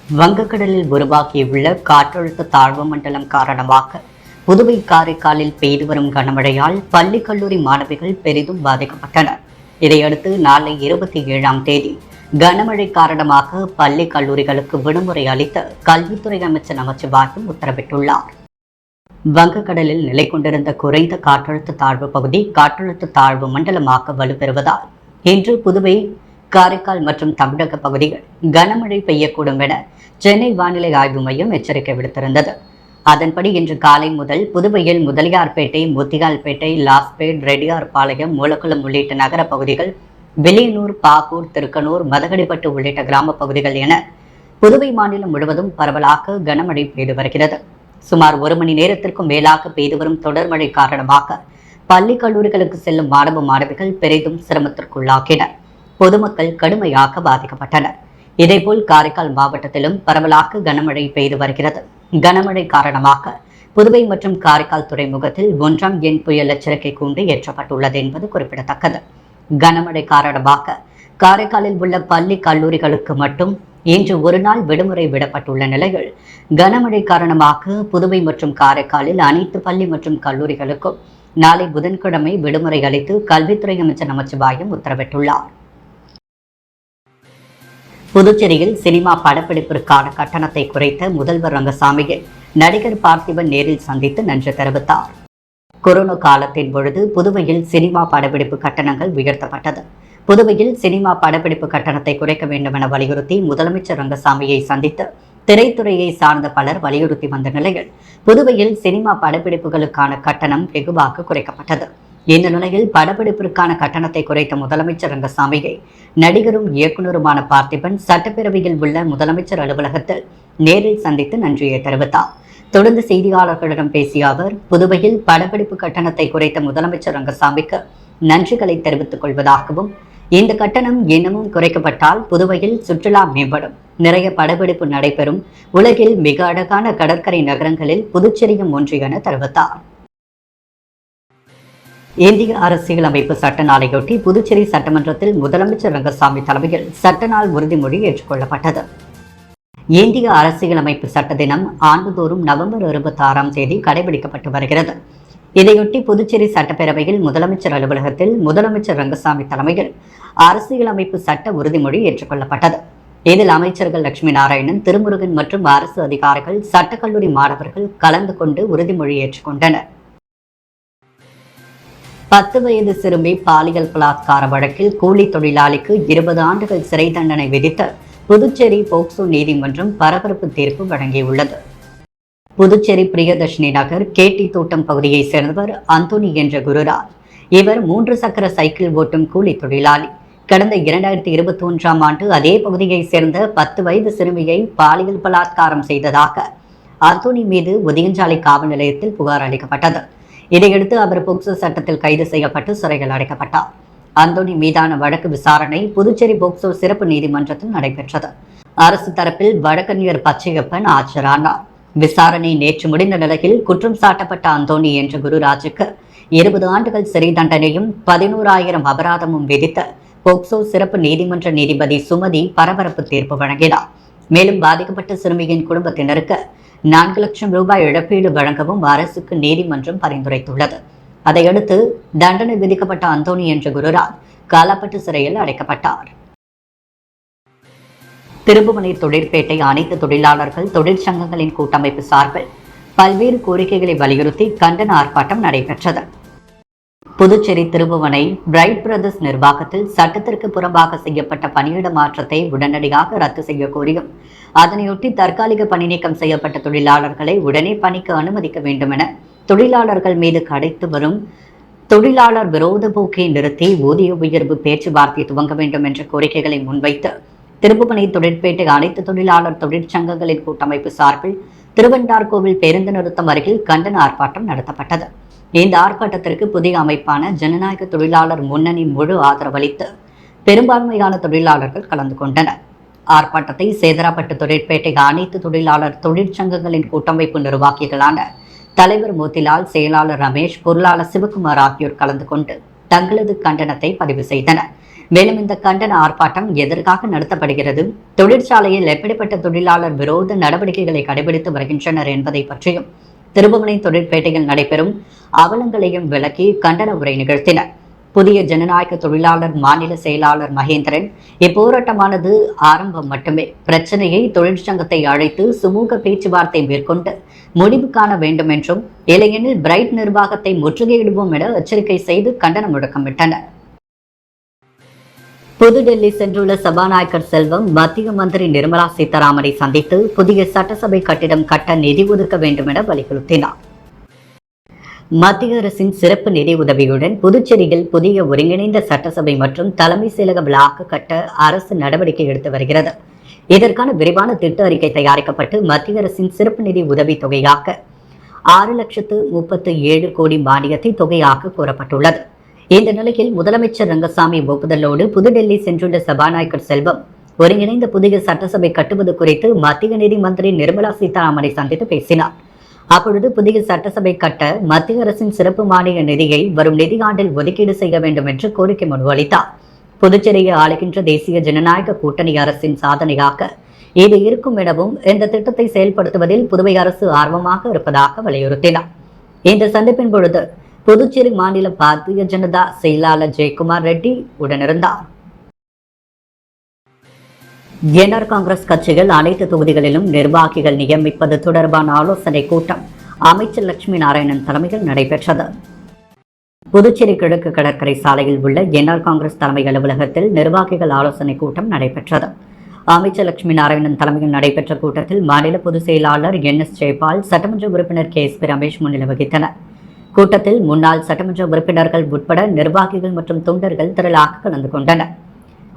வங்கக்கடலில் உருவாகியுள்ள காற்றழுத்த தாழ்வு மண்டலம் காரணமாக புதுவை காரைக்காலில் பெய்து வரும் கனமழையால் பள்ளி கல்லூரி மாணவிகள் பெரிதும் பாதிக்கப்பட்டனர். இதையடுத்து நாளை 27ஆம் தேதி கனமழை காரணமாக பள்ளி கல்லூரிகளுக்கு விடுமுறை அளித்து கல்வித்துறை அமைச்சர் நமச்சிவாயம் உத்தரவிட்டுள்ளார். வங்கக்கடலில் நிலை கொண்டிருந்த குறைந்த காற்றழுத்த தாழ்வு பகுதி காற்றழுத்த தாழ்வு மண்டலமாக வலுப்பெறுவதால் இன்று புதுவை, காரைக்கால் மற்றும் தமிழக பகுதிகள் கனமழை பெய்யக்கூடும் என சென்னை வானிலை ஆய்வு மையம் எச்சரிக்கை விடுத்திருந்தது. அதன்படி இன்று காலை முதல் புதுவையில் முதலியார்பேட்டை, முத்தியால்பேட்டை, லாஸ்பேட், ரெட்டியார்பாளையம், மூலக்குளம் உள்ளிட்ட நகர பகுதிகள், வில்லியனூர், பாகூர், திருக்கனூர், மதகடிப்பட்டு உள்ளிட்ட கிராம பகுதிகள் என புதுவை மாநிலம் முழுவதும் பரவலாக கனமழை பெய்து வருகிறது. சுமார் 1 மணி நேரத்திற்கும் மேலாக பெய்து வரும் தொடர் மழை காரணமாக பள்ளி கல்லூரிகளுக்கு செல்லும் மாணவ மாணவிகள் பெரிதும் சிரமத்திற்குள்ளாகினர். பொதுமக்கள் கடுமையாக பாதிக்கப்பட்டனர். இதேபோல் காரைக்கால் மாவட்டத்திலும் பரவலாக கனமழை பெய்து வருகிறது. கனமழை காரணமாக புதுவை மற்றும் காரைக்கால் துறைமுகத்தில் 1ஆம் எண் புயல் எச்சரிக்கை கூண்டு ஏற்றப்பட்டுள்ளது என்பது குறிப்பிடத்தக்கது. கனமழை காரணமாக காரைக்காலில் உள்ள பள்ளி கல்லூரிகளுக்கு மட்டும் இன்று ஒரு நாள் விடுமுறை விடப்பட்டுள்ள நிலையில் கனமழை காரணமாக புதுவை மற்றும் காரைக்காலில் அனைத்து பள்ளி மற்றும் கல்லூரிகளுக்கும் நாளை புதன்கிழமை விடுமுறை அளித்து கல்வித்துறை அமைச்சர் நமச்சிவாயம் உத்தரவிட்டுள்ளார். புதுச்சேரியில் சினிமா படப்பிடிப்பிற்கான கட்டணத்தை குறைத்த முதல்வர் ரங்கசாமியை நடிகர் பார்த்திபன் நேரில் சந்தித்து நன்றி தெரிவித்தார். கொரோனா காலத்தின் பொழுது புதுவையில் சினிமா படப்பிடிப்பு கட்டணங்கள் உயர்த்தப்பட்டது. புதுவையில் சினிமா படப்பிடிப்பு கட்டணத்தை குறைக்க வேண்டும் என வலியுறுத்தி முதலமைச்சர் ரங்கசாமியை சந்தித்து திரைத்துறையை சார்ந்த பலர் வலியுறுத்தி வந்த நிலையில் புதுவையில் சினிமா படப்பிடிப்புகளுக்கான கட்டணம் வெகுவாக குறைக்கப்பட்டது. இந்த நிலையில் படப்பிடிப்பிற்கான கட்டணத்தை குறைத்த முதலமைச்சர் ரங்கசாமியை நடிகரும் இயக்குநருமான பார்த்திபன் சட்டப்பேரவையில் உள்ள முதலமைச்சர் அலுவலகத்தில் நேரில் சந்தித்து நன்றியை தெரிவித்தார். தொடர்ந்து செய்தியாளர்களிடம் பேசிய அவர், புதுவையில் படப்பிடிப்பு கட்டணத்தை குறைத்த முதலமைச்சர் ரங்கசாமிக்கு நன்றிகளை தெரிவித்துக் கொள்வதாகவும், இந்த கட்டணம் இன்னமும் குறைக்கப்பட்டால் புதுவையில் சுற்றுலா மேம்படும், நிறைய படப்பிடிப்பு நடைபெறும், உலகில் மிக அழகான கடற்கரை நகரங்களில் புதுச்சேரியும் ஒன்று என தெரிவித்தார். இந்திய அரசியலமைப்பு சட்ட நாளையொட்டி புதுச்சேரி சட்டமன்றத்தில் முதலமைச்சர் ரங்கசாமி தலைமையில் சட்ட நாள் உறுதிமொழி ஏற்றுக்கொள்ளப்பட்டது. இந்திய அரசியலமைப்பு சட்ட தினம் ஆண்டுதோறும் நவம்பர் 26ஆம் தேதி கடைபிடிக்கப்பட்டு வருகிறது. இதையொட்டி புதுச்சேரி சட்டப்பேரவையில் முதலமைச்சர் அலுவலகத்தில் முதலமைச்சர் ரங்கசாமி தலைமையில் அரசியலமைப்பு சட்ட உறுதிமொழி ஏற்றுக்கொள்ளப்பட்டது. இதில் அமைச்சர்கள் லட்சுமி நாராயணன், திருமுருகன் மற்றும் அரசு அதிகாரிகள், சட்டக்கல்லூரி மாணவர்கள் கலந்து கொண்டு உறுதிமொழி ஏற்றுக்கொண்டனர். 10 வயது சிறுமி பாலியல் பலாத்கார வழக்கில் கூலி தொழிலாளிக்கு 20 ஆண்டுகள் சிறை தண்டனை விதித்த புதுச்சேரி போக்சோ நீதிமன்றம் பரபரப்பு தீர்ப்பு வழங்கியுள்ளது. புதுச்சேரி பிரியதர்ஷினி நகர் கேட்டி தோட்டம் பகுதியைச் சேர்ந்தவர் அந்தோனி என்ற குருராஜ். இவர் 3 சக்கர சைக்கிள் ஓட்டும் கூலி தொழிலாளி. கடந்த 2021ஆம் ஆண்டு அதே பகுதியைச் சேர்ந்த 10 வயது சிறுமியை பாலியல் பலாத்காரம் செய்ததாக அந்தோனி மீது ஒதியஞ்சாலை காவல் நிலையத்தில் புகார் அளிக்கப்பட்டது. இதையடுத்து அவர் போக்சோ சட்டத்தில் கைது செய்யப்பட்டு சிறையில் அடைக்கப்பட்டார். அந்தோனி மீதான வழக்கு விசாரணை புதுச்சேரி போக்சோ சிறப்பு நீதிமன்றத்தில் நடைபெற்றது. அரசு தரப்பில் வழக்கறிஞர் பச்சையப்பன் ஆஜரானார். விசாரணை நேற்று முடிந்த நிலையில் குற்றம் சாட்டப்பட்ட அந்தோனி என்ற குருராஜுக்கு 20 ஆண்டுகள் சிறை தண்டனையும் 11,000 அபராதமும் விதித்த போக்சோ சிறப்பு நீதிமன்ற நீதிபதி சுமதி பரபரப்பு தீர்ப்பு வழங்கினார். மேலும் பாதிக்கப்பட்ட சிறுமியின் குடும்பத்தினருக்கு 4 லட்சம் ரூபாய் இழப்பீடு வழங்கவும் அரசுக்கு நீதிமன்றம் பரிந்துரைத்துள்ளது. அதையடுத்து தண்டனை விதிக்கப்பட்ட அந்தோனி என்ற குருராஜ் காலாப்பட்டு சிறையில் அடைக்கப்பட்டார். திருபுவனை தொழிற்பேட்டை அனைத்து தொழிலாளர்கள் தொழிற்சங்கங்களின் கூட்டமைப்பு சார்பில் பல்வேறு கோரிக்கைகளை வலியுறுத்தி கண்டன ஆர்ப்பாட்டம் நடைபெற்றது. புதுச்சேரி திருபுவனை பிரைட் பிரதர்ஸ் நிர்வாகத்தில் சட்டத்திற்கு புறம்பாக செய்யப்பட்ட பணியிட மாற்றத்தை உடனடியாக ரத்து செய்ய கோரியும், அதனையொட்டி தற்காலிக பணி நீக்கம் செய்யப்பட்ட தொழிலாளர்களை உடனே பணிக்கு அனுமதிக்க வேண்டும் என தொழிலாளர்கள் மீது கிடைத்து வரும் தொழிலாளர் விரோத போக்கை நிறுத்தி ஊதிய உயர்வு பேச்சுவார்த்தை துவங்க வேண்டும் என்ற கோரிக்கைகளை முன்வைத்து திருபுவனை தொழிற்பேட்டை அனைத்து தொழிலாளர் தொழிற்சங்கங்களின் கூட்டமைப்பு சார்பில் திருவண்டார்கோவில் பேருந்து நிறுத்தம் அருகில் கண்டன ஆர்ப்பாட்டம் நடத்தப்பட்டது. இந்த ஆர்ப்பாட்டத்திற்கு புதிய அமைப்பான ஜனநாயக தொழிலாளர் முன்னணி முழு ஆதரவளித்து பெரும்பான்மையான தொழிலாளர்கள் கலந்து கொண்டனர். ஆர்ப்பாட்டத்தை சேதராப்பட்டு தொழிற்பேட்டை அனைத்து தொழிலாளர் தொழிற்சங்கங்களின் கூட்டமைப்பு நிர்வாகிகளான தலைவர் மோத்திலால், செயலாளர் ரமேஷ், பொருளாளர் சிவகுமார் ஆகியோர் கலந்து கொண்டு தங்களது கண்டனத்தை பதிவு செய்தனர். மேலும் இந்த கண்டன ஆர்ப்பாட்டம் எதற்காக நடத்தப்படுகிறது, தொழிற்சாலையில் எப்படிப்பட்ட தொழிலாளர் விரோத நடவடிக்கைகளை கடைபிடித்து வருகின்றனர் என்பதை பற்றியும் திருபுவனை தொழிற்பேட்டையில் நடைபெறும் அவலங்களையும் விளக்கி கண்டன உரை நிகழ்த்தினர். புதிய ஜனநாயக தொழிலாளர் மாநில செயலாளர் மகேந்திரன், இப்போராட்டமானது ஆரம்பம் மட்டுமே. பிரச்சனையை தொழிற்சங்கத்தை அழைத்து சுமூக பேச்சுவார்த்தை மேற்கொண்டு முடிவு காண வேண்டும் என்றும், இல்லையெனில் பிரைட் நிர்வாகத்தை முற்றுகையிடுவோம் என எச்சரிக்கை செய்து கண்டன முழக்கமிட்டனர். புதுடெல்லி சென்றுள்ள சபாநாயகர் செல்வம் மத்திய மந்திரி நிர்மலா சீதாராமனை சந்தித்து புதிய சட்டசபை கட்டிடம் கட்ட நிதி ஒதுக்க வேண்டும் என வலியுறுத்தினார். மத்திய அரசின் சிறப்பு நிதி உதவியுடன் புதுச்சேரியில் புதிய ஒருங்கிணைந்த சட்டசபை மற்றும் தலைமை செயலக வளாக கட்ட அரசு நடவடிக்கை எடுத்து வருகிறது. இதற்கான விரிவான திட்ட அறிக்கை தயாரிக்கப்பட்டு மத்திய அரசின் சிறப்பு நிதி உதவி தொகையாக 6,37 கோடி மானியத்தை தொகையாக கோரப்பட்டுள்ளது. இந்த நிலையில் முதலமைச்சர் ரங்கசாமி ஒப்புதலோடு புதுடெல்லி சென்றுள்ள சபாநாயகர் செல்வம் ஒருங்கிணைந்த புதிய சட்டசபை கட்டுவது குறித்து மத்திய நிதி மந்திரி நிர்மலா சீதாராமனை சந்தித்து பேசினார். அப்பொழுது புதிய சட்டசபை கட்ட மத்திய அரசின் சிறப்பு மானிய நிதியை வரும் நிதியாண்டில் ஒதுக்கீடு செய்ய வேண்டும் என்று கோரிக்கை முன்வைத்தார். புதுச்சேரியை ஆளுகின்ற தேசிய ஜனநாயக கூட்டணி அரசின் சாதனையாக இது இருக்கும் எனவும் இந்த திட்டத்தை செயல்படுத்துவதில் புதுவை அரசு ஆர்வமாக இருப்பதாக வலியுறுத்தினார். இந்த சந்திப்பின் பொழுது புதுச்சேரி மாநில பாரதிய ஜனதா செயலாளர் ஜெயக்குமார் ரெட்டி உடனிருந்தார். என்ஆர் காங்கிரஸ் கட்சிகள் அனைத்து தொகுதிகளிலும் நிர்வாகிகள் நியமிப்பது தொடர்பான ஆலோசனை கூட்டம் அமைச்சர் லட்சுமி நாராயணன் தலைமையில் நடைபெற்றது. புதுச்சேரி கிழக்கு கடற்கரை சாலையில் உள்ள என்ஆர் காங்கிரஸ் தலைமை அலுவலகத்தில் நிர்வாகிகள் ஆலோசனை கூட்டம் நடைபெற்றது. அமைச்சர் லட்சுமி நாராயணன் தலைமையில் நடைபெற்ற கூட்டத்தில் மாநில பொதுச் செயலாளர் NS ஜெயபால், சட்டமன்ற உறுப்பினர் KSP ரமேஷ் முன்னிலை வகித்தனர். கூட்டத்தில் முன்னாள் சட்டமன்ற உறுப்பினர்கள் உட்பட நிர்வாகிகள் மற்றும் தொண்டர்கள் திரளாக கலந்து கொண்டனர்.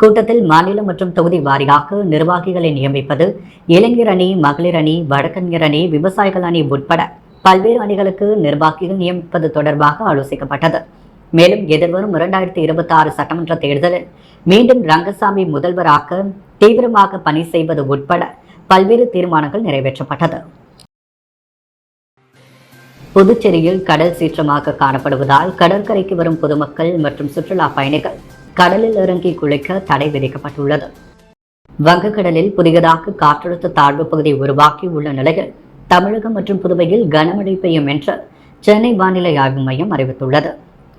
கூட்டத்தில் மாநில மற்றும் தொகுதி வாரியாக நிர்வாகிகளை நியமிப்பது, இளைஞர் அணி, மகளிர் அணி, வழக்கறிஞர் அணி, விவசாயிகள் அணி உட்பட பல்வேறு அணிகளுக்கு நிர்வாகிகள் நியமிப்பது தொடர்பாக ஆலோசிக்கப்பட்டது. மேலும் எதிர்வரும் 2026 சட்டமன்ற தேர்தலில் மீண்டும் ரங்கசாமி முதல்வராக தீவிரமாக பணி செய்வது உட்பட பல்வேறு தீர்மானங்கள் நிறைவேற்றப்பட்டது. புதுச்சேரியில் கடல் சீற்றமாக காணப்படுவதால் கடற்கரைக்கு வரும் பொதுமக்கள் மற்றும் சுற்றுலா பயணிகள் கடலில் இறங்கி குளிக்க தடை விதிக்கப்பட்டுள்ளது. வங்கக்கடலில் புதியதாக காற்றழுத்த தாழ்வு பகுதி உருவாக்கி உள்ள நிலையில் தமிழகம் மற்றும் புதுவையில் கனமழை பெய்யும் என்று சென்னை வானிலை ஆய்வு மையம் அறிவித்துள்ளது.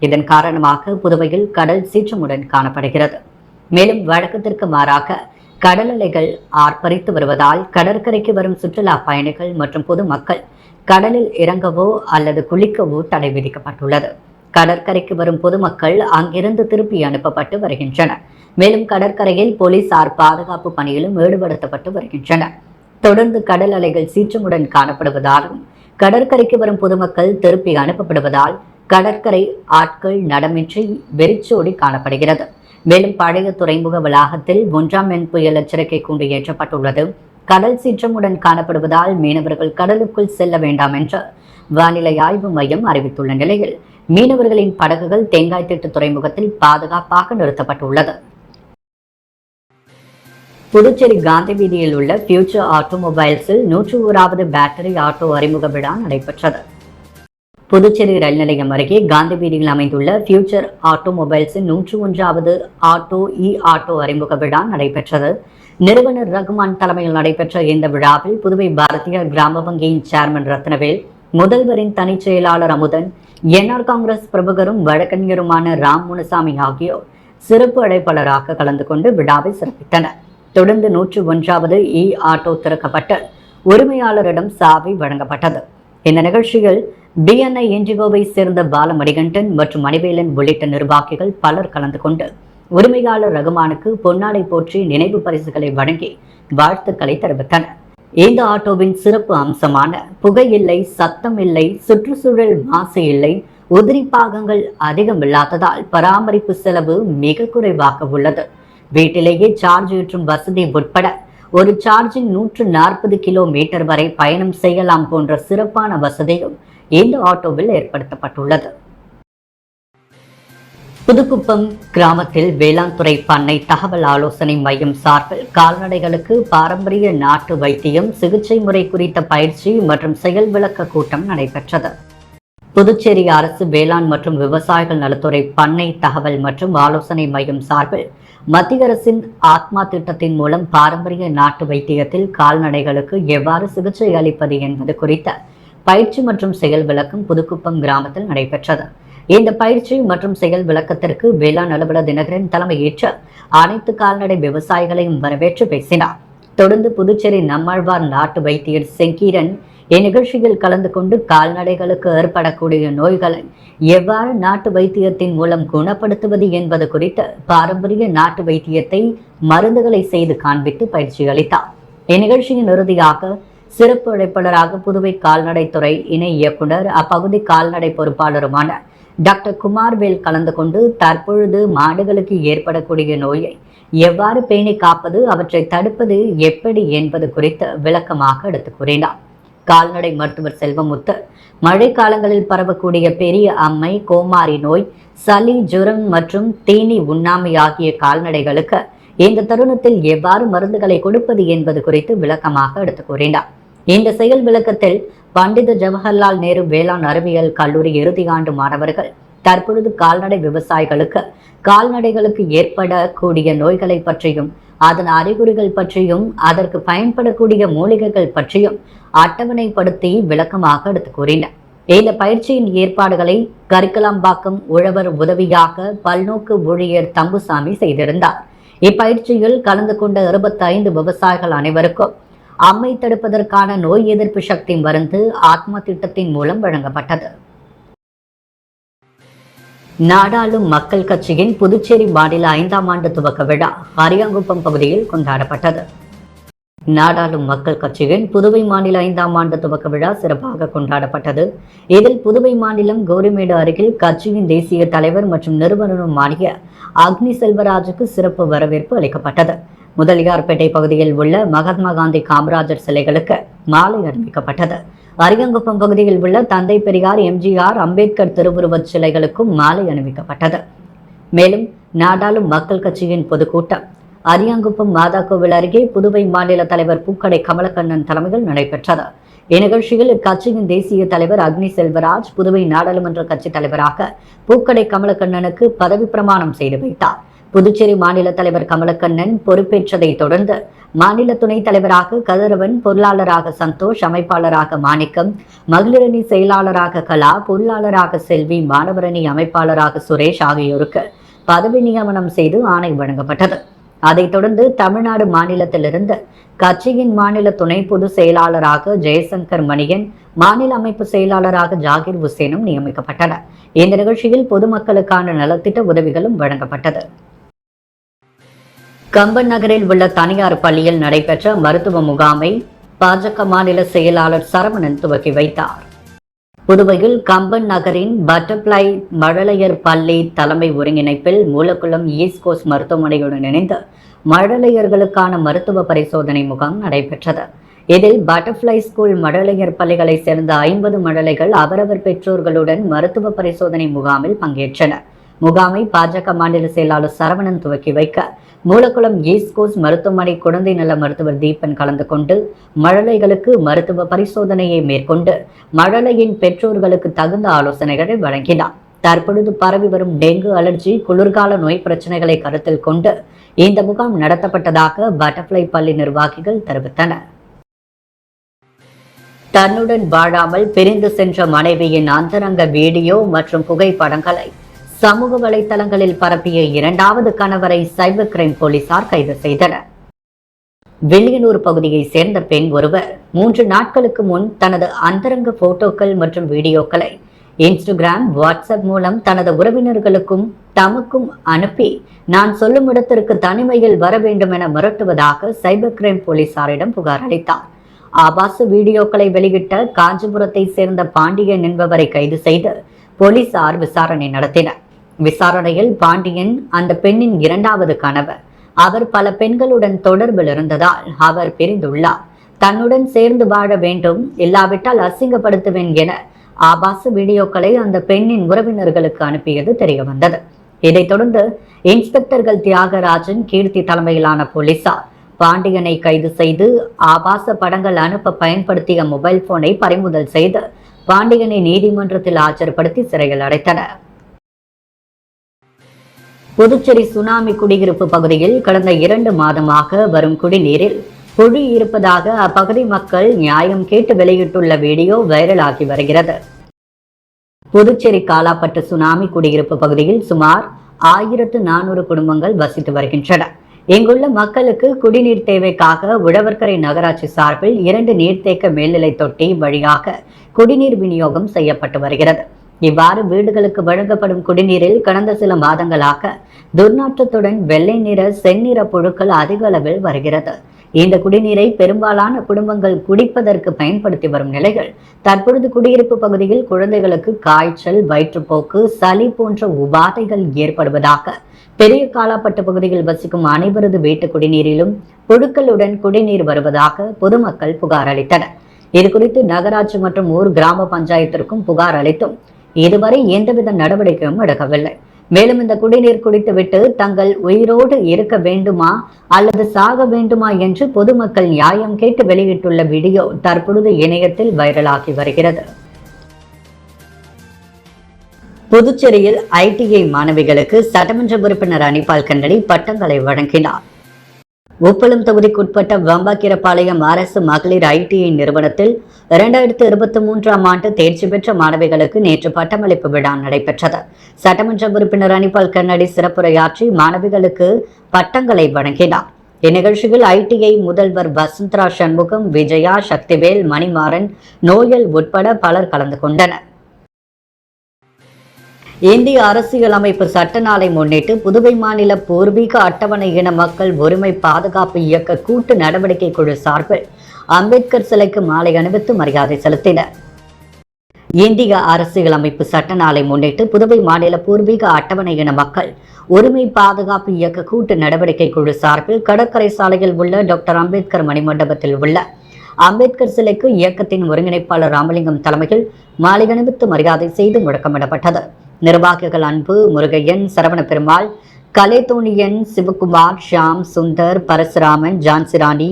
இதன் காரணமாக புதுவையில் கடல் சீற்றமுடன் காணப்படுகிறது. மேலும் வழக்கத்திற்கு மாறாக கடல் அலைகள் ஆர்ப்பரித்து வருவதால் கடற்கரைக்கு வரும் சுற்றுலா பயணிகள் மற்றும் பொதுமக்கள் கடலில் இறங்கவோ அல்லது குளிக்கவோ தடை விதிக்கப்பட்டுள்ளது. கடற்கரைக்கு வரும் பொதுமக்கள் அங்கிருந்து திருப்பி அனுப்பப்பட்டு வருகின்றனர். மேலும் கடற்கரையில் போலீசார் பாதுகாப்பு பணியிலும் ஈடுபடுத்தப்பட்டு வருகின்றனர். தொடர்ந்து கடல் அலைகள் சீற்றமுடன் காணப்படுவதாலும் கடற்கரைக்கு வரும் பொதுமக்கள் திருப்பி அனுப்பப்படுவதால் கடற்கரை ஆட்கள் நடமின்றி வெறிச்சோடி காணப்படுகிறது. மேலும் பழைய துறைமுக வளாகத்தில் 1ஆம் எண் புயல் எச்சரிக்கை கூண்டு ஏற்றப்பட்டுள்ளது. கடல் சீற்றமுடன் காணப்படுவதால் மீனவர்கள் கடலுக்குள் செல்ல வேண்டாம் என்று வானிலை ஆய்வு மையம் அறிவித்துள்ள நிலையில் மீனவர்களின் படகுகள் தேங்காய்த்திட்டு துறைமுகத்தில் பாதுகாப்பாக நிறுத்தப்பட்டுள்ளது. புதுச்சேரி காந்தி வீதியில் உள்ள ஃபியூச்சர் ஆட்டோமொபைல்ஸில் 101வது பேட்டரி ஆட்டோ அறிமுக விழா நடைபெற்றது. புதுச்சேரி ரயில் நிலையம் அருகே காந்தி வீதியில் அமைந்துள்ள ஃபியூச்சர் ஆட்டோமொபைல்ஸின் 101வது ஆட்டோ அறிமுக விழா நடைபெற்றது. நிறுவனர் ரகுமான் தலைமையில் நடைபெற்ற இந்த விழாவில் புதுவை பாரதிய கிராம வங்கியின் சேர்மன் ரத்னவேல், முதல்வரின் தனிச் செயலாளர் அமுதன், என்ஆர் காங்கிரஸ் பிரமுகரும் வழக்கறிஞருமான ராம் முனுசாமி ஆகியோர் சிறப்பு அழைப்பாளராக கலந்து கொண்டு விழாவை சிறப்பித்தனர். தொடர்ந்து 101வது ஆட்டோ திறக்கப்பட்டு உரிமையாளரிடம் சாவி வழங்கப்பட்டது. இந்த நிகழ்ச்சியில் BNI இண்டிகோவை சேர்ந்த பாலமணிகண்டன் மற்றும் மணிவேலன் உள்ளிட்ட நிர்வாகிகள் பலர் கலந்து கொண்டு உரிமையாளர் ரகுமானுக்கு பொன்னாடை போற்றி நினைவு பரிசுகளை வழங்கி வாழ்த்துக்களை தெரிவித்தனர். இந்த ஆட்டோவின் சிறப்பு அம்சமான புகை இல்லை, சத்தம் இல்லை, சுற்றுச்சூழல் மாசு இல்லை, உதிரி பாகங்கள் அதிகம் இல்லாததால் பராமரிப்பு செலவு மிக குறைவாக உள்ளது. வீட்டிலேயே சார்ஜ் ஏற்றும் வசதி உட்பட ஒரு சார்ஜிங் 140 கிலோமீட்டர் வரை பயணம் செய்யலாம் போன்ற சிறப்பான வசதியும் இந்த ஆட்டோவில் ஏற்படுத்தப்பட்டுள்ளது. புதுக்குப்பம் கிராமத்தில் வேளாண் துறை பண்ணை தகவல் ஆலோசனை மையம் சார்பில் கால்நடைகளுக்கு பாரம்பரிய நாட்டு வைத்தியம், சிகிச்சை முறை குறித்த பயிற்சி மற்றும் செயல் விளக்க கூட்டம் நடைபெற்றது. புதுச்சேரி அரசு வேளாண் மற்றும் விவசாயிகள் நலத்துறை பண்ணை தகவல் மற்றும் ஆலோசனை மையம் சார்பில் மத்திய அரசின் ஆத்மா திட்டத்தின் மூலம் பாரம்பரிய நாட்டு வைத்தியத்தில் கால்நடைகளுக்கு எவ்வாறு சிகிச்சை அளிப்பது என்பது குறித்த பயிற்சி மற்றும் செயல் விளக்கம் புதுக்குப்பம் கிராமத்தில் நடைபெற்றது. இந்த பயிற்சி மற்றும் செயல் விளக்கத்திற்கு வேளாண் அலுவலர் தினகரன் தலைமையேற்று அனைத்து கால்நடை விவசாயிகளையும் வரவேற்று பேசினார். தொடர்ந்து புதுச்சேரி நம்மாழ்வார் நாட்டு வைத்தியர் செங்கீரன் இந்நிகழ்ச்சியில் கலந்து கொண்டு கால்நடைகளுக்கு ஏற்படக்கூடிய நோய்களை எவ்வாறு நாட்டு வைத்தியத்தின் மூலம் குணப்படுத்துவது என்பது குறித்து பாரம்பரிய நாட்டு வைத்தியத்தை மருந்துகளை செய்து காண்பித்து பயிற்சி அளித்தார். இந்நிகழ்ச்சியின் இறுதியாக சிறப்பு அழைப்பாளராக புதுவை கால்நடைத்துறை இணை இயக்குனர் அப்பகுதி கால்நடை பொறுப்பாளருமான டாக்டர் குமார்வேல் கலந்து கொண்டு தற்பொழுது மாடுகளுக்கு ஏற்படக்கூடிய நோயை எவ்வாறு பேணி காப்பது, அவற்றை தடுப்பது எப்படி என்பது குறித்து விளக்கமாக எடுத்துக் கூறினார். கால்நடை மருத்துவர் செல்வமுத்து மழை காலங்களில் பரவக்கூடிய பெரிய அம்மை, கோமாரி நோய், சளி, ஜுரம் மற்றும் தீனி உண்ணாமை ஆகிய கால்நடைகளுக்கு இந்த தருணத்தில் எவ்வாறு மருந்துகளை கொடுப்பது என்பது குறித்து விளக்கமாக எடுத்துக் கூறினார். இந்த செயல் விளக்கத்தில் பண்டித ஜவஹர்லால் நேரு வேளாண் அறிவியல் கல்லூரி இறுதி ஆண்டு மாணவர்கள் தற்பொழுது கால்நடை விவசாயிகளுக்கு கால்நடைகளுக்கு ஏற்படக்கூடிய நோய்களை பற்றியும் அதன் அறிகுறிகள் பற்றியும் அதற்கு பயன்படக்கூடிய மூலிகைகள் பற்றியும் அட்டவணைப்படுத்தி விளக்கமாக எடுத்து கூறினர். இந்த பயிற்சியின் ஏற்பாடுகளை கரிக்கலாம்பாக்கம் உழவர் உதவியாக பல்நோக்கு ஊழியர் தம்புசாமி செய்திருந்தார். இப்பயிற்சியில் கலந்து கொண்ட 25 விவசாயிகள் அனைவருக்கும் அம்மை தடுப்பதற்கான நோய் எதிர்ப்பு சக்தி மருந்து ஆத்மா திட்டத்தின் மூலம் வழங்கப்பட்டது. நாடாளும் மக்கள் கட்சியின் புதுச்சேரி மாநில 5ஆம் ஆண்டு துவக்க விழா அரியாங்குப்பம் பகுதியில் கொண்டாடப்பட்டது. நாடாளும் மக்கள் கட்சியின் புதுவை மாநில 5ஆம் ஆண்டு துவக்க விழா சிறப்பாக கொண்டாடப்பட்டது. இதில் புதுவை மாநிலம் கோரிமேடு அருகில் கட்சியின் தேசிய தலைவர் மற்றும் நிறுவனருமானிய அக்னி செல்வராஜுக்கு சிறப்பு வரவேற்பு அளிக்கப்பட்டது. முதலியார்பேட்டை பகுதியில் உள்ள மகாத்மா காந்தி காமராஜர் சிலைகளுக்கு மாலை அணிவிக்கப்பட்டது. அரியாங்குப்பம் பகுதியில் உள்ள தந்தை பெரியார், எம்ஜிஆர், அம்பேத்கர் திருவுருவச் சிலைகளுக்கும் மாலை அணிவிக்கப்பட்டது. மேலும் நாடாளும் மக்கள் கட்சியின் பொதுக்கூட்டம் அரியாங்குப்பம் மாதா கோவில் அருகே புதுவை மாநில தலைவர் பூக்கடை கமலக்கண்ணன் தலைமையில் நடைபெற்றது. இந்நிகழ்ச்சியில் இக்கட்சியின் தேசிய தலைவர் அக்னி செல்வராஜ் புதுவை நாடாளுமன்ற கட்சி தலைவராக பூக்கடை கமலக்கண்ணனுக்கு பதவி பிரமாணம் செய்து வைத்தார். புதுச்சேரி மாநில தலைவர் கமலக்கண்ணன் பொறுப்பேற்றதை தொடர்ந்து மாநில துணைத் தலைவராக கதிரவன், பொருளாளராக சந்தோஷ், அமைப்பாளராக மாணிக்கம், மகளிரணி செயலாளராக கலா, பொருளாளராக செல்வி, மாணவரணி அமைப்பாளராக சுரேஷ் ஆகியோருக்கு பதவி நியமனம் செய்து ஆணை வழங்கப்பட்டது. அதைத் தொடர்ந்து தமிழ்நாடு மாநிலத்திலிருந்து கட்சியின் மாநில துணை பொதுச் செயலாளராக ஜெயசங்கர் மணியன், மாநில அமைப்பு செயலாளராக ஜாகிர் ஹுசேனும் நியமிக்கப்பட்டனர். இந்த நிகழ்ச்சியில் பொதுமக்களுக்கான நலத்திட்ட உதவிகளும் வழங்கப்பட்டது. கம்பன் நகரில் உள்ள தனியார் பள்ளியில் நடைபெற்ற மருத்துவ முகாமை பாஜக மாநில செயலாளர் சரவணன் துவக்கி வைத்தார். புதுவையில் கம்பன் நகரின் பட்டர்ஃப்ளை மழலையர் பள்ளி தலைமை ஒருங்கிணைப்பில் மூலக்குளம் ஈஸ்ட் கோஸ்ட் மருத்துவமனையுடன் இணைந்து மழலையர்களுக்கான மருத்துவ பரிசோதனை முகாம் நடைபெற்றது. இதில் பட்டர்ஃப்ளை ஸ்கூல் மழலையர் பள்ளிகளை சேர்ந்த 50 மழலைகள் அவரவர் பெற்றோர்களுடன் மருத்துவ பரிசோதனை முகாமில் பங்கேற்றனர். முகாமை பாஜக மாநில செயலாளர் சரவணன் துவக்கி வைக்க மூலக்குளம் ஈஸ்ட் கோஸ்ட் மருத்துவமனை குழந்தை நல மருத்துவர் தீபன் கலந்து கொண்டு மழலைகளுக்கு மருத்துவ பரிசோதனையை மேற்கொண்டு மழலையின் பெற்றோர்களுக்கு தகுந்த ஆலோசனைகளை வழங்கினார். தற்பொழுது பரவி வரும் டெங்கு, அலர்ஜி, குளிர்கால நோய் பிரச்சனைகளை கருத்தில் கொண்டு இந்த முகாம் நடத்தப்பட்டதாக பட்டர்ஃப்ளை பள்ளி நிர்வாகிகள் தெரிவித்தனர். தன்னுடன் வாழாமல் பிரிந்து சென்ற மனைவியின் அந்தரங்க வீடியோ மற்றும் புகைப்படங்களை சமூக வலைதளங்களில் பரப்பிய 2வது கணவரை சைபர் கிரைம் போலீசார் கைது செய்தனர். வில்லியனூர் பகுதியை சேர்ந்த பெண் ஒருவர் 3 நாட்களுக்கு முன் தனது அந்தரங்க போட்டோக்கள் மற்றும் வீடியோக்களை இன்ஸ்டாகிராம், வாட்ஸ்அப் மூலம் தனது உறவினர்களுக்கும் தமக்கும் அனுப்பி நான் சொல்லும் இடத்திற்கு தனிமையில் வர வேண்டும் என மிரட்டுவதாக சைபர் கிரைம் போலீசாரிடம் புகார் அளித்தார். ஆபாச வீடியோக்களை வெளியிட்ட காஞ்சிபுரத்தை சேர்ந்த பாண்டியன் என்பவரை கைது செய்து போலீசார் விசாரணை நடத்தினர். விசாரணையில் பாண்டியன் அந்த பெண்ணின் 2வது கணவர். அவர் பல பெண்களுடன் தொடர்பில் இருந்ததால் அவர் பிரிந்துள்ளார். தன்னுடன் சேர்ந்து வாழ வேண்டும், இல்லாவிட்டால் அசிங்கப்படுத்துவேன் என ஆபாச வீடியோக்களை அந்த பெண்ணின் உறவினர்களுக்கு அனுப்பியது தெரியவந்தது. இதைத் தொடர்ந்து இன்ஸ்பெக்டர்கள் தியாகராஜன், கீர்த்தி தலைமையிலான போலீசார் பாண்டியனை கைது செய்து ஆபாச படங்கள் அனுப்ப பயன்படுத்திய மொபைல் போனை பறிமுதல் செய்து பாண்டியனை நீதிமன்றத்தில் ஆஜர்படுத்தி சிறையில் அடைத்தனர். புதுச்சேரி சுனாமி குடியிருப்பு பகுதியில் கடந்த 2 மாதமாக வரும் குடிநீரில் புழு இருப்பதாக அப்பகுதி மக்கள் நியாயம் கேட்டு வெளியிட்டுள்ள வீடியோ வைரலாகி வருகிறது. புதுச்சேரி காலாப்பட்டு சுனாமி குடியிருப்பு பகுதியில் சுமார் 1400 குடும்பங்கள் வசித்து வருகின்றன. இங்குள்ள மக்களுக்கு குடிநீர் தேவைக்காக உழவர்கரை நகராட்சி சார்பில் 2 நீர்த்தேக்க மேல்நிலை தொட்டி வழியாக குடிநீர் விநியோகம் செய்யப்பட்டு வருகிறது. இவ்வாறு வீடுகளுக்கு வழங்கப்படும் குடிநீரில் கடந்த சில மாதங்களாக துர்நாற்றத்துடன் வெள்ளை நிற செந்நிற புழுக்கள் அதிக அளவில் வருகிறது. இந்த குடிநீரை பெரும்பாலான குடும்பங்கள் குடிப்பதற்கு பயன்படுத்தி வரும் நிலையில் தற்பொழுது குடியிருப்பு பகுதியில் குழந்தைகளுக்கு காய்ச்சல், வயிற்றுப்போக்கு, சளி போன்ற உபாதைகள் ஏற்படுவதாக பெரிய காலாப்பட்டு பகுதியில் வசிக்கும் அனைவரது வீட்டு குடிநீரிலும் புழுக்களுடன் குடிநீர் வருவதாக பொதுமக்கள் புகார் அளித்தனர். இதுகுறித்து நகராட்சி மற்றும் ஊர் கிராம பஞ்சாயத்திற்கும் புகார் அளித்தும் இதுவரை எந்தவித நடவடிக்கையும் எடுக்கவில்லை. மேலும் இந்த குடிநீர் குடித்துவிட்டு தங்கள் உயிரோடு இருக்க வேண்டுமா அல்லது சாக வேண்டுமா என்று பொதுமக்கள் நியாயம் கேட்டு வெளியிட்டுள்ள வீடியோ தற்பொழுது இணையத்தில் வைரலாகி வருகிறது. புதுச்சேரியில் ITI மாணவிகளுக்கு சட்டமன்ற உறுப்பினர் அனிபால் கன்னடி பட்டங்களை வழங்கினார். உப்பளம் தொகுதிக்குட்பட்ட வம்பாக்கீரபாளையம் அரசு மகளிர் ITI நிறுவனத்தில் 2023ஆம் ஆண்டு தேர்ச்சி பெற்ற மாணவிகளுக்கு நேற்று பட்டமளிப்பு விழா நடைபெற்றது. சட்டமன்ற உறுப்பினர் அனிபால் கன்னடி சிறப்புரையாற்றி மாணவிகளுக்கு பட்டங்களை வழங்கினார். இந்நிகழ்ச்சியில் ITI முதல்வர் வசந்தரா சண்முகம், விஜயா, சக்திவேல், மணிமாறன், நோயல் உட்பட பலர் கலந்து கொண்டனர். இந்திய அரசியலமைப்பு சட்ட நாளை முன்னிட்டு புதுவை மாநில பூர்வீக அட்டவணை இன மக்கள் உரிமை பாதுகாப்பு இயக்க கூட்டு நடவடிக்கை குழு சார்பில் அம்பேத்கர் சிலைக்கு மாலை அணிவித்து மரியாதை செலுத்தினர். இந்திய அரசியலமைப்பு சட்ட நாளை முன்னிட்டு புதுவை மாநில பூர்வீக அட்டவணை இன மக்கள் உரிமை பாதுகாப்பு இயக்க கூட்டு நடவடிக்கை குழு சார்பில் கடற்கரை சாலையில் உள்ள டாக்டர் அம்பேத்கர் மணிமண்டபத்தில் உள்ள அம்பேத்கர் சிலைக்கு இயக்கத்தின் ஒருங்கிணைப்பாளர் ராமலிங்கம் தலைமையில் மாலை அணிவித்து மரியாதை செய்து முழக்கமிடப்பட்டது. நிர்வாகிகள் அன்பு, முருகையன், சரவண பெருமாள், கலைத்தோணியன், சிவகுமார், ஷாம், சுந்தர், பரசுராமன், ஜான்சிராணி,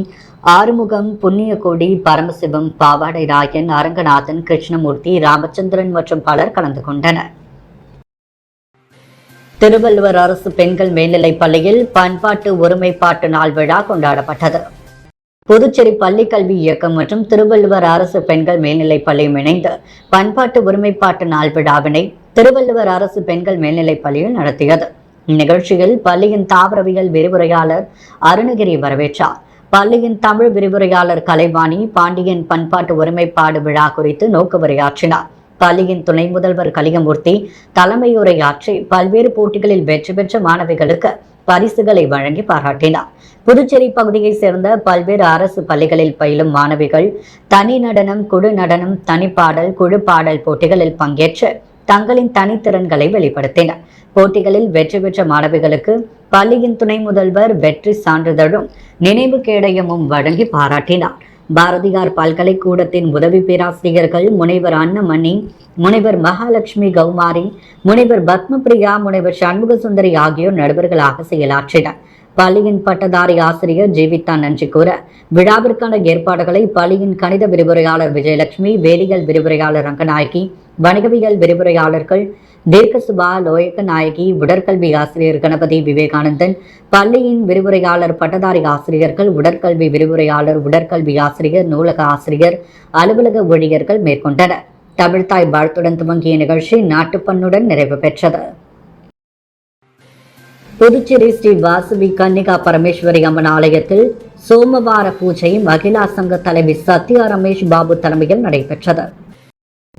ஆறுமுகம், புண்ணியகோடி, பரமசிவம், பாவாடை ராயன், அரங்கநாதன், கிருஷ்ணமூர்த்தி, ராமச்சந்திரன் மற்றும் பலர் கலந்து கொண்டனர். திருவள்ளுவர் அரசு பெண்கள் மேல்நிலைப் பள்ளியில் பண்பாட்டு ஒருமைப்பாட்டு நாள் விழா கொண்டாடப்பட்டது. புதுச்சேரி பள்ளி கல்வி இயக்கம் மற்றும் திருவள்ளுவர் அரசு பெண்கள் மேல்நிலைப் பள்ளியும் இணைந்து பண்பாட்டு ஒருமைப்பாட்டு நாள் விழாவினை திருவள்ளுவர் அரசு பெண்கள் மேல்நிலைப் பள்ளியில் நடத்தியது. இந்நிகழ்ச்சியில் பள்ளியின் தாவரவியல் விரிவுரையாளர் அருணகிரி வரவேற்றார். பள்ளியின் தமிழ் விரிவுரையாளர் கலைவாணி பாண்டியன் பண்பாட்டு ஒருமைப்பாடு விழா குறித்து நோக்குரையாற்றினார். பள்ளியின் துணை முதல்வர் கலிங்கமூர்த்தி தலைமையுரையாற்றி பல்வேறு போட்டிகளில் வெற்றி பெற்ற மாணவிகளுக்கு பரிசுகளை வழங்கி பாராட்டினார். புதுச்சேரி பகுதியைச் சேர்ந்த பல்வேறு அரசு பள்ளிகளில் பயிலும் மாணவிகள் தனி நடனம், குழு நடனம், தனிப்பாடல், குழு பாடல் போட்டிகளில் பங்கேற்று தங்களின் தனித்திறன்களை வெளிப்படுத்தினர். போட்டிகளில் வெற்றி பெற்ற மாணவிகளுக்கு பள்ளியின் துணை முதல்வர் வெற்றி சான்றிதழும் நினைவு கேடயமும் வழங்கி பாராட்டினார். பாரதியார் பல்கலைக்கூடத்தின் உதவி பேராசிரியர்கள் முனைவர் அன்னமணி, முனைவர் மகாலட்சுமி கௌமாரி, முனைவர் பத்மபிரியா, முனைவர் சண்முக சுந்தரி ஆகியோர் நடுவர்களாக செயலாற்றினர். பள்ளியின் பட்டதாரி ஆசிரியர் ஜீவிதா நன்றி கூற விழாவிற்கான ஏற்பாடுகளை பள்ளியின் கணித விரிவுரையாளர் விஜயலட்சுமி, வேதியியல் விரிவுரையாளர் ரங்கநாயகி, வணிகவியல் விரிவுரையாளர்கள் தீர்க்கசுபா, லோயக்க நாயகி, உடற்கல்வி ஆசிரியர் கணபதி விவேகானந்தன், பள்ளியின் விரிவுரையாளர் பட்டதாரி ஆசிரியர்கள், உடற்கல்வி விரிவுரையாளர், உடற்கல்வி ஆசிரியர், நூலக ஆசிரியர், அலுவலக ஊழியர்கள் மேற்கொண்டனர். தமிழ்தாய் வாழ்த்துடன் துவங்கிய நிகழ்ச்சி நாட்டுப்பண்ணுடன் நிறைவு பெற்றது. புதுச்சேரி ஸ்ரீ வாசவி கன்னிகா பரமேஸ்வரி அம்மன் ஆலயத்தில் சோமவார பூஜை மகிழா சங்க தலைவி சத்யா ரமேஷ் பாபு தலைமையில் நடைபெற்றது.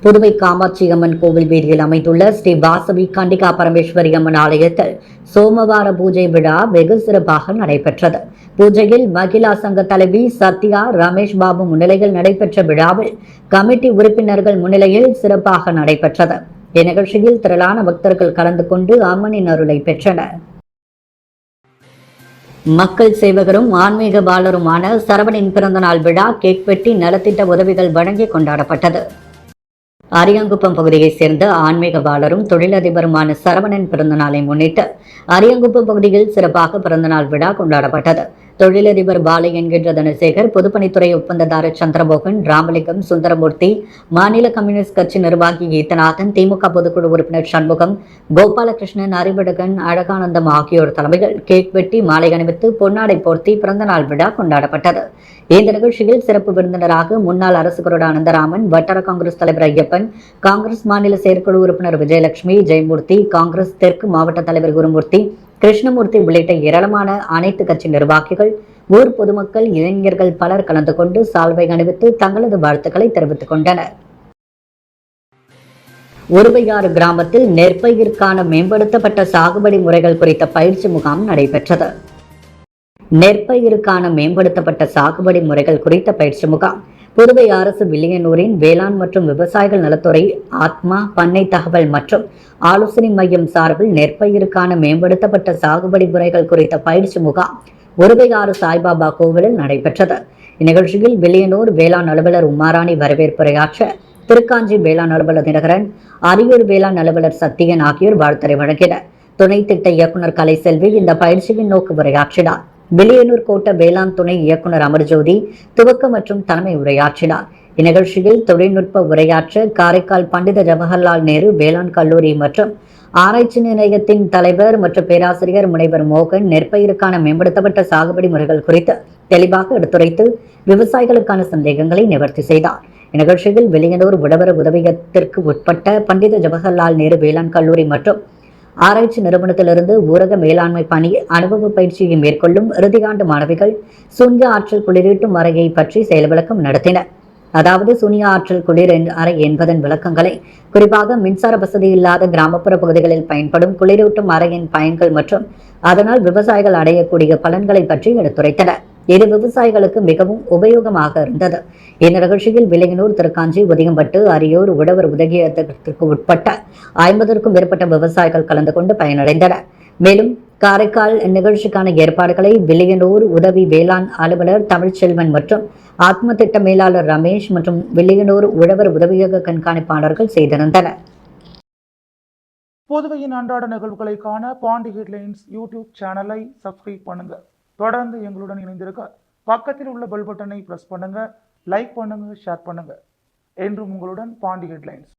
புதுவை காமாட்சி அம்மன் கோவில் வீதியில் அமைந்துள்ள ஸ்ரீ வாசவி கன்னிகா பரமேஸ்வரி அம்மன் ஆலயத்தில் சோமவார பூஜை விழா வெகு சிறப்பாக நடைபெற்றது. பூஜையில் மகிழா சங்க தலைவி சத்யா ரமேஷ் பாபு முன்னிலையில் நடைபெற்ற விழாவில் கமிட்டி உறுப்பினர்கள் முன்னிலையில் சிறப்பாக நடைபெற்றது. இந்நிகழ்ச்சியில் திரளான பக்தர்கள் கலந்து கொண்டு அம்மனின் அருளை பெற்றனர். மக்கள் சேவகரும் ஆன்மீக பாலருமான சரவணின் பிறந்தநாள் விழா கேக் வெட்டி நலத்திட்ட உதவிகள் வழங்கி கொண்டாடப்பட்டது. அரியங்குப்பம் பகுதியைச் சேர்ந்த ஆன்மீக பாலரும் தொழிலதிபருமான சரவணன் பிறந்த நாளை முன்னிட்டு அரியங்குப்பம் பகுதியில் சிறப்பாக பிறந்தநாள் விழா கொண்டாடப்பட்டது. தொழிலதிபர் பாலை என்கின்ற தனசேகர், பொதுப்பணித்துறை ஒப்பந்ததாரர் சந்திரமோகன், ராமலிங்கம், சுந்தரமூர்த்தி, மாநில கம்யூனிஸ்ட் கட்சி நிர்வாகி கீதநாதன், திமுக பொதுக்குழு உறுப்பினர் சண்முகம், கோபாலகிருஷ்ணன், அறிவழகன், அழகானந்தம் ஆகியோர் தலைமையில் கேக் வெட்டி மாலை அணிவித்து பொன்னாடை போர்த்தி பிறந்தநாள் விழா கொண்டாடப்பட்டது. இந்த நிகழ்ச்சியில் சிறப்பு விருந்தினராக முன்னாள் அரசு கொறடா அனந்தராமன், வட்டார காங்கிரஸ் தலைவர் ஐயப்பன், காங்கிரஸ் மாநில செயற்குழு உறுப்பினர் விஜயலட்சுமி, ஜெயமூர்த்தி, காங்கிரஸ் தெற்கு மாவட்ட தலைவர் குருமூர்த்தி, கிருஷ்ணமூர்த்தி உள்ளிட்ட ஏராளமான அனைத்து கட்சி நிர்வாகிகள், ஊர் பொதுமக்கள், இளைஞர்கள் பலர் கலந்து கொண்டு சால்வை அணிவித்து தங்களது வாழ்த்துக்களை தெரிவித்துக் கொண்டனர். உருவையாறு கிராமத்தில் நெற்பயிர்க்கான மேம்படுத்தப்பட்ட சாகுபடி முறைகள் குறித்த பயிற்சி முகாம் நடைபெற்றது. நெற்பயிர்க்கான மேம்படுத்தப்பட்ட சாகுபடி முறைகள் குறித்த பயிற்சி முகாம் புதுவை அரசு வில்லியனூரின் வேளாண் மற்றும் விவசாயிகள் நலத்துறை, ஆத்மா, பண்ணை தகவல் மற்றும் ஆலோசனை மையம் சார்பில் நெற்பயிர்க்கான மேம்படுத்தப்பட்ட சாகுபடி முறைகள் குறித்த பயிற்சி முகாம் உருவையாறு சாய்பாபா கோவிலில் நடைபெற்றது. இந்நிகழ்ச்சியில் வில்லியனூர் வேளாண் அலுவலர் உமாராணி வரவேற்புரையாற்ற, திருக்காஞ்சி வேளாண் அலுவலர் தினகரன், அரியூர் வேளாண் அலுவலர் சத்தியன் ஆகியோர் வாழ்த்துரை வழங்கினர். துணை திட்ட இயக்குநர் கலைசெல்வி இந்த பயிற்சியின் நோக்கு உரையாற்றினார். வில்லியனூர் கோட்ட வேளாண் துணை இயக்குநர் அமர்ஜோதி துவக்க மற்றும் தலைமை உரையாற்றினார். இந்நிகழ்ச்சியில் தொழில்நுட்ப உரையாற்ற காரைக்கால் பண்டித ஜவஹர்லால் நேரு வேளாண் கல்லூரி மற்றும் ஆராய்ச்சி நிலையத்தின் தலைவர் மற்றும் பேராசிரியர் முனைவர் மோகன் நெற்பயிருக்கான மேம்படுத்தப்பட்ட சாகுபடி முறைகள் குறித்து தெளிவாக எடுத்துரைத்து விவசாயிகளுக்கான சந்தேகங்களை நிவர்த்தி செய்தார். இந்நிகழ்ச்சியில் வில்லியனூர் உழவர் உதவியத்திற்கு உட்பட்ட பண்டித ஜவஹர்லால் நேரு வேளாண் கல்லூரி மற்றும் ஆராய்ச்சி நிறுவனத்திலிருந்து ஊரக மேலாண்மை பணி அனுபவ பயிற்சியை மேற்கொள்ளும் இறுதியாண்டு மாணவிகள் சூன்ய ஆற்றல் குளிரூட்டும் அறையை பற்றி செயல் விளக்கம் நடத்தினர். அதாவது சூன்ய ஆற்றல் குளிர் அறை என்பதன் விளக்கங்களை, குறிப்பாக மின்சார வசதி இல்லாத கிராமப்புற பகுதிகளில் பயன்படும் குளிரூட்டும் அறையின் பயன்கள் மற்றும் அதனால் விவசாயிகள் அடையக்கூடிய பலன்களை பற்றி எடுத்துரைத்தனர். இது விவசாயிகளுக்கு மிகவும் உபயோகமாக இருந்தது. இந்த நிகழ்ச்சியில் வில்லியனூர், திருக்காஞ்சி, உதயம்பட்டு, அரியூர் உழவர் உதவியத்திற்கு உட்பட்ட 50க்கும் மேற்பட்ட விவசாயிகள் கலந்து கொண்டு பயனடைந்தனர். மேலும் காரைக்கால் நிகழ்ச்சிக்கான ஏற்பாடுகளை வில்லியனூர் உதவி வேளாண் அலுவலர் தமிழ்ச்செல்வன் மற்றும் ஆத்ம திட்ட மேலாளர் ரமேஷ் மற்றும் வில்லியனூர் உழவர் உதவியக கண்காணிப்பாளர்கள் செய்திருந்தனர். புதுவையின் அன்றாட நிகழ்வுகளை காண பாண்டி ஹெட்லைன்ஸ் யூடியூப் சேனலை சப்ஸ்கிரைப் பண்ணுங்க. தொடர்ந்து எங்களுடன் இணைந்திருக்க பக்கத்தில் உள்ள பெல் பட்டனை பிரஸ் பண்ணுங்க, லைக் பண்ணுங்க, ஷேர் பண்ணுங்க. என்றும் உங்களுடன் பாண்டி ஹெட்லைன்ஸ்.